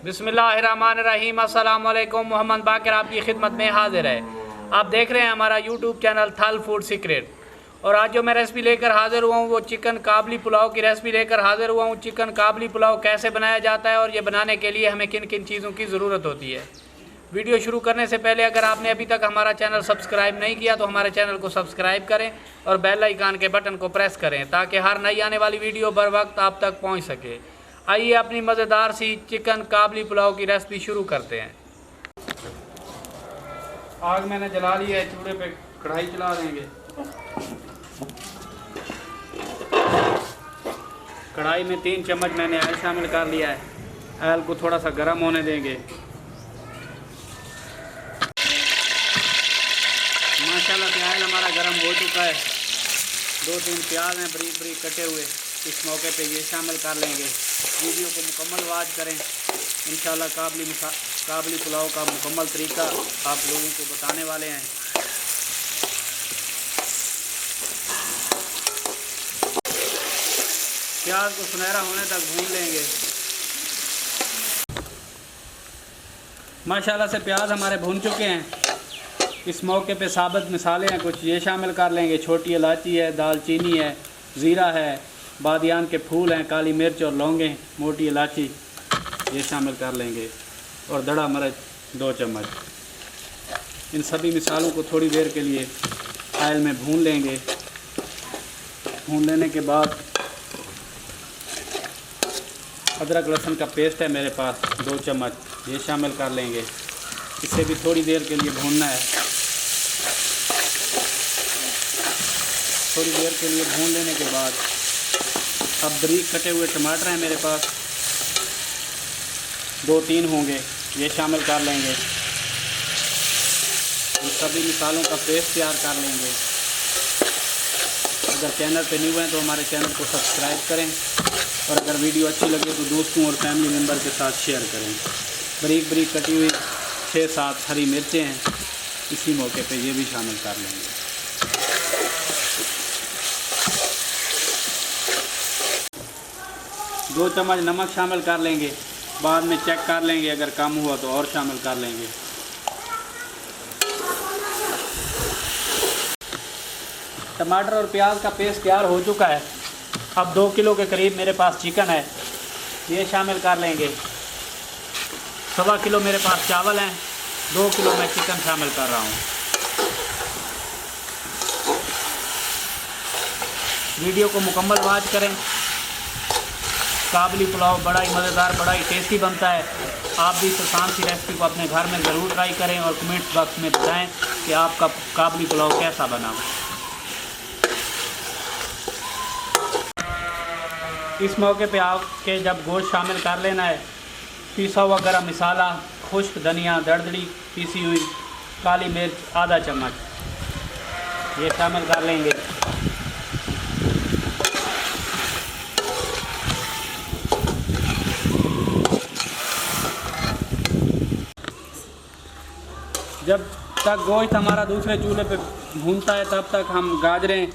बिस्मिल्लाहिर्रहमानिर्रहीम। अस्सलाम वालेकुम। मोहम्मद बाकर आपकी खिदमत में हाजिर है। आप देख रहे हैं हमारा यूट्यूब चैनल थल फूड सीक्रेट। और आज जो मैं रेसिपी लेकर हाज़िर हुआ हूँ वो चिकन काबली पुलाव की रेसिपी लेकर हाज़िर हुआ हूँ। चिकन काबली पुलाव कैसे बनाया जाता है और ये बनाने के लिए हमें किन किन चीज़ों की ज़रूरत होती है। वीडियो शुरू करने से पहले अगर आपने अभी तक हमारा चैनल सब्सक्राइब नहीं किया तो हमारे चैनल को सब्सक्राइब करें और बेल आइकन के बटन को प्रेस करें ताकि हर नई आने वाली वीडियो बर वक्त आप तक पहुँच सके। आइए अपनी मज़ेदार सी चिकन काबली पुलाव की रेसिपी शुरू करते हैं। आग मैंने जला लिया है, चूल्हे पे कढ़ाई चला देंगे। कढ़ाई में 3 चम्मच मैंने ऑयल शामिल कर लिया है। ऑयल को थोड़ा सा गर्म होने देंगे। माशाल्लाह से ऑयल हमारा गर्म हो चुका है। 2-3 प्याज हैं बारीक बारीक कटे हुए, इस मौके पे ये शामिल कर लेंगे। वीडियो को मुकम्मल वॉच करें। इंशाल्लाह काबली पुलाव का मुकम्मल तरीका आप लोगों को बताने वाले हैं। प्याज को सुनहरा होने तक भून लेंगे। माशाल्लाह से प्याज हमारे भून चुके हैं। इस मौके पे साबुत मसाले हैं कुछ, ये शामिल कर लेंगे। छोटी इलायची है, दालचीनी है, ज़ीरा है, बादियान के फूल हैं, काली मिर्च और लौंगें, मोटी इलायची ये शामिल कर लेंगे और दड़ा मिर्च 2 चम्मच। इन सभी मिसालों को थोड़ी देर के लिए ऑयल में भून लेंगे। भून लेने के बाद अदरक लहसुन का पेस्ट है मेरे पास 2 चम्मच, ये शामिल कर लेंगे। इसे भी थोड़ी देर के लिए भूनना है। थोड़ी देर के लिए भून लेने के बाद अब बारीक कटे हुए टमाटर हैं मेरे पास 2-3 होंगे, ये शामिल कर लेंगे। इन सभी मिसालों का पेस्ट तैयार कर लेंगे। अगर चैनल पे न्यू हैं तो हमारे चैनल को सब्सक्राइब करें और अगर वीडियो अच्छी लगे तो दोस्तों और फैमिली मेम्बर के साथ शेयर करें। बारीक बारीक कटी हुई 6-7 हरी मिर्चें हैं, इसी मौके पे ये भी शामिल कर लेंगे। दो चम्मच नमक शामिल कर लेंगे। बाद में चेक कर लेंगे, अगर कम हुआ तो और शामिल कर लेंगे। टमाटर और प्याज का पेस्ट तैयार हो चुका है। अब 2 किलो के करीब मेरे पास चिकन है, ये शामिल कर लेंगे। 1.25 किलो मेरे पास चावल हैं, 2 किलो मैं चिकन शामिल कर रहा हूँ। वीडियो को मुकम्मल वॉच करें। काबली पुलाव बड़ा ही मज़ेदार, बड़ा ही टेस्टी बनता है। आप भी इस आसान सी रेसिपी को अपने घर में ज़रूर ट्राई करें और कमेंट बॉक्स में बताएं कि आपका काबली पुलाव कैसा बना। इस मौके पे आपके जब गोश्त शामिल कर लेना है। पिसा हुआ गरम मसाला, खुश्क धनिया, दरदरी पीसी हुई काली मिर्च आधा चम्मच, ये शामिल कर लेंगे। जब तक गोश्त हमारा दूसरे चूल्हे पे भूनता है तब तक हम गाजरें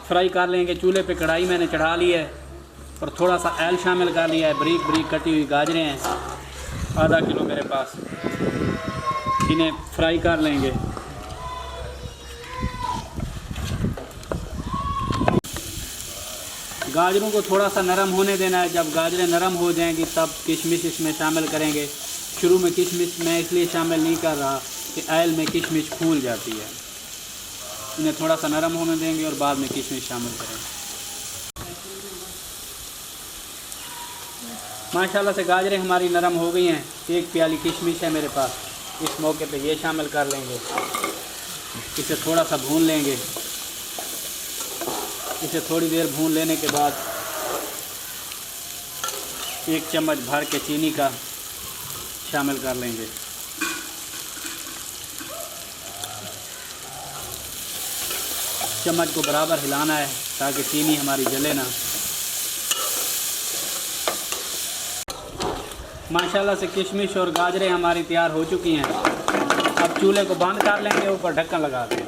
फ्राई कर लेंगे। चूल्हे पे कढ़ाई मैंने चढ़ा ली है और थोड़ा सा ऑयल शामिल कर लिया है। बारीक बारीक कटी हुई गाजरें हैं 1/2 किलो मेरे पास, इन्हें फ्राई कर लेंगे। गाजरों को थोड़ा सा नरम होने देना है। जब गाजरें नरम हो जाएंगी तब किशमिश इसमें शामिल करेंगे। शुरू में किशमिश मैं इसलिए शामिल नहीं कर रहा कि ऑयल में किशमिश फूल जाती है। इन्हें थोड़ा सा नरम होने देंगे और बाद में किशमिश शामिल करेंगे। माशाल्लाह से गाजरें हमारी नरम हो गई हैं। 1 प्याली किशमिश है मेरे पास, इस मौके पे ये शामिल कर लेंगे। इसे थोड़ा सा भून लेंगे। इसे थोड़ी देर भून लेने के बाद 1 चम्मच भर के चीनी का शामिल कर लेंगे। चम्मच को बराबर हिलाना है ताकि चीनी हमारी जले ना। माशाल्लाह से किशमिश और गाजरें हमारी तैयार हो चुकी हैं। अब चूल्हे को बंद कर लेंगे, ऊपर ढक्कन लगा देंगे।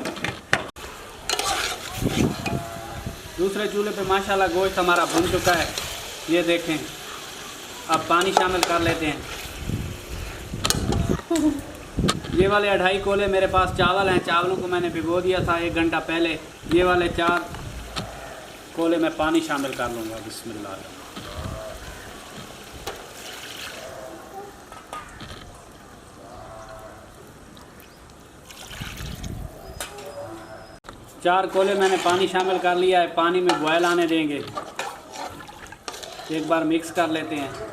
दूसरे चूल्हे पे माशाल्लाह गोश्त हमारा भुन चुका है, ये देखें। अब पानी शामिल कर लेते हैं। ये वाले 2.5 कोले मेरे पास चावल हैं। चावलों को मैंने भिगो दिया था 1 घंटा पहले। ये वाले 4 कोले मैं पानी शामिल कर लूँगा। बिस्मिल्लाह। चार कोले मैंने पानी शामिल कर लिया है। पानी में बॉयल आने देंगे। एक बार मिक्स कर लेते हैं।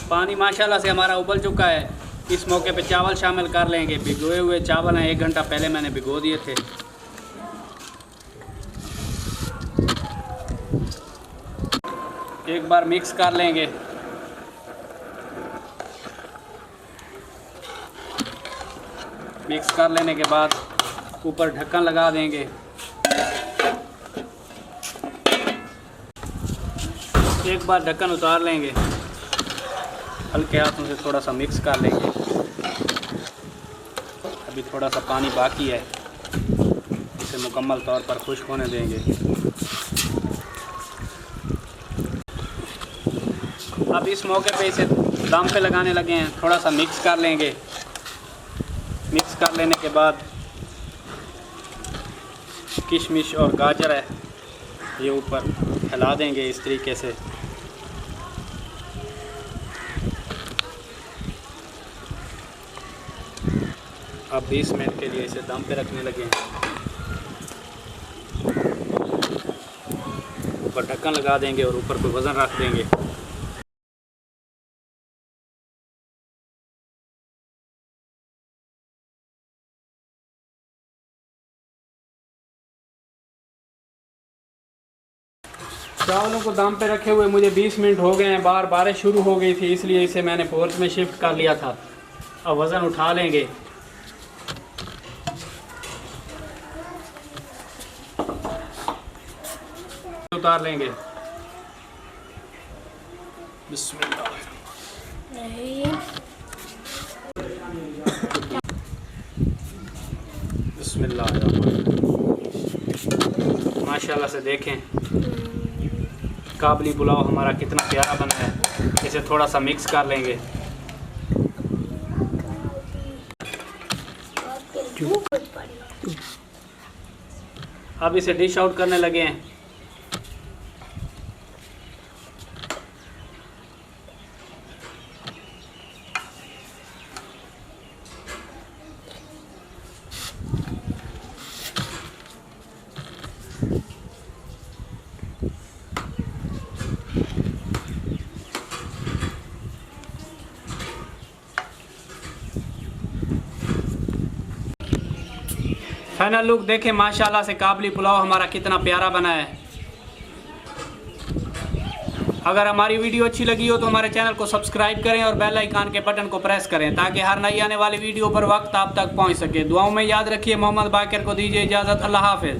पानी माशाल्लाह से हमारा उबल चुका है। इस मौके पे चावल शामिल कर लेंगे। भिगोए हुए चावल हैं, 1 घंटा पहले मैंने भिगो दिए थे। एक बार मिक्स कर लेंगे। मिक्स कर लेने के बाद ऊपर ढक्कन लगा देंगे। एक बार ढक्कन उतार लेंगे। हल्के हाथों से थोड़ा सा मिक्स कर लेंगे। अभी थोड़ा सा पानी बाकी है, इसे मुकम्मल तौर पर खुश्क होने देंगे। अब इस मौके पे इसे दम पे लगाने लगे हैं। थोड़ा सा मिक्स कर लेंगे। मिक्स कर लेने के बाद किशमिश और गाजर है, ये ऊपर फैला देंगे इस तरीके से। अब 20 मिनट के लिए इसे दम पे रखने लगे हैं। ऊपर ढक्कन लगा देंगे और ऊपर कोई वज़न रख देंगे। चावलों को दम पे रखे हुए मुझे 20 मिनट हो गए हैं। बाहर बारिश शुरू हो गई थी, इसलिए इसे मैंने पोर्च में शिफ्ट कर लिया था। अब वज़न उठा लेंगे। उतार लेंगे। बिस्मिल्लाह। बिस्मिल्लाह। माशाल्लाह से देखें काबली पुलाव हमारा कितना प्यारा बना है। इसे थोड़ा सा मिक्स कर लेंगे। अब इसे डिश आउट करने लगे हैं। फाइनल लुक देखें। माशाल्लाह से काबली पुलाव हमारा कितना प्यारा बना है। अगर हमारी वीडियो अच्छी लगी हो तो हमारे चैनल को सब्सक्राइब करें और बेल आइकन के बटन को प्रेस करें ताकि हर नई आने वाली वीडियो पर वक्त आप तक पहुंच सके। दुआओं में याद रखिए। मोहम्मद बाकर को दीजिए इजाज़त। अल्लाह हाफ़िज़।